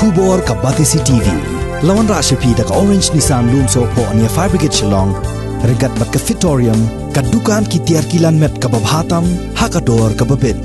Kubor ka Batisi TV. Lawan Rashapi da ka Orange Nissan Lumso po ania Fire Brigade Shillong. Regat bat ka Fitorium. Ka dukan ki tiar kilan met ka babhatam. Hakador ka babin.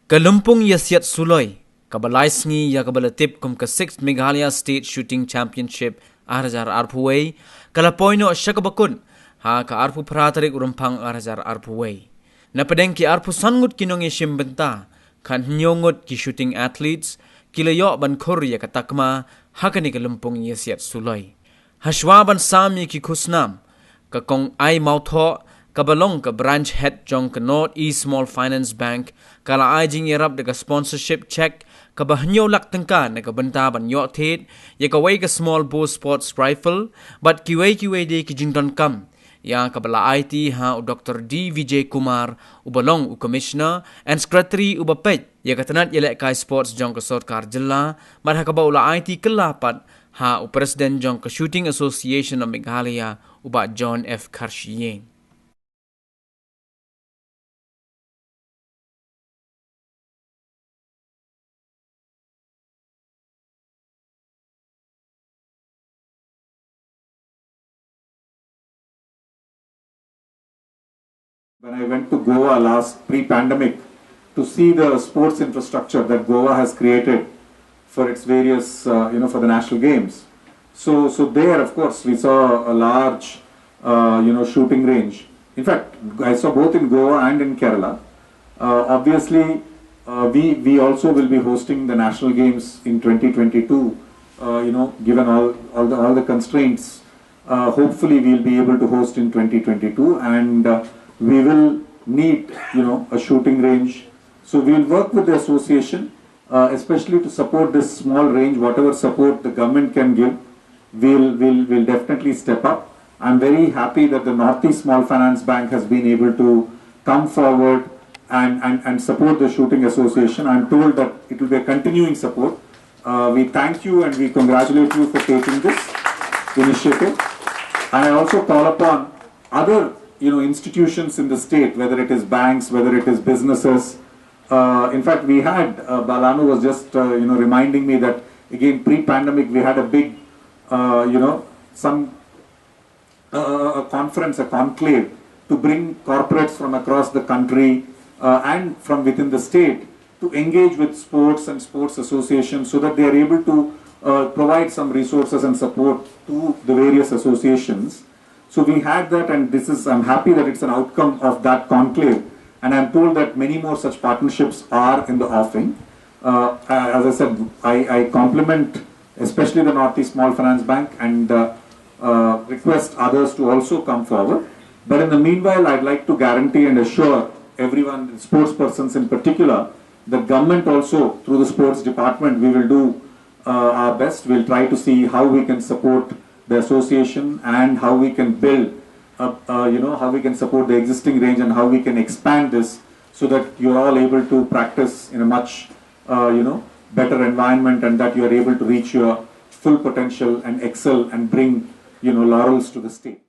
Kalumpung Yasyat Suloy. Kabalaisngi ya kabalatip kum ka 6th Meghalaya State Shooting Championship Arhajar Arpuway. Kalapoyno Shakabakun. Ha ka Arpu Pratarik Urumpang Arhajar Arpuway. Napadeng ki Arpu sangut kinong ishimbenta. Kan nyongot ki shooting athletes, kilayo ban Korea katakma, hakani kalumpong Yasyat Suloy. Hashwa ban sami ki kusnam, kakong ay mautho, kabalong ka branch head jong ka Northeast Small Finance Bank, kala ay jing irap daga sponsorship check, kabahanyo laktangka na kabanta ban yotet, yakaway ka small bow sports rifle, but kiway di ki jingdon kam, yang kabala IT ha u Dr. D. Vijay Kumar ubalong u Commissioner and Secretary u Bapet ya katanat yelek kai sports jong ka Sarkar Jilla marha kaba ula IT kelapat ha u President jong ka Shooting Association of Meghalaya u ba John F. Karshiyeng. When I went to Goa last pre-pandemic to see the sports infrastructure that Goa has created for its various, for the national games. So there, of course, we saw a large, shooting range. In fact, I saw both in Goa and in Kerala. Obviously, we also will be hosting the national games in 2022. Given all the constraints, hopefully we'll be able to host in 2022 and. We will need, a shooting range. So we will work with the association, especially to support this small range. Whatever support the government can give, we'll definitely step up. I'm very happy that the Northeast Small Finance Bank has been able to come forward and support the shooting association. I'm told that it will be a continuing support. We thank you and we congratulate you for taking this initiative. And I also call upon other institutions in the state, whether it is banks, whether it is businesses. In fact, we had, Balanu was just, reminding me that, again, pre-pandemic, we had a big, a conference, a conclave, to bring corporates from across the country and from within the state to engage with sports and sports associations so that they are able to provide some resources and support to the various associations. So we had that, and I'm happy that it's an outcome of that conclave, and I'm told that many more such partnerships are in the offing. As I said, I compliment especially the Northeast Small Finance Bank and request others to also come forward. But in the meanwhile, I'd like to guarantee and assure everyone, sports persons in particular, the government also, through the sports department, we will do our best. We'll try to see how we can support the association and how we can build, how we can support the existing range and how we can expand this so that you're all able to practice in a much, better environment and that you are able to reach your full potential and excel and bring, laurels to the state.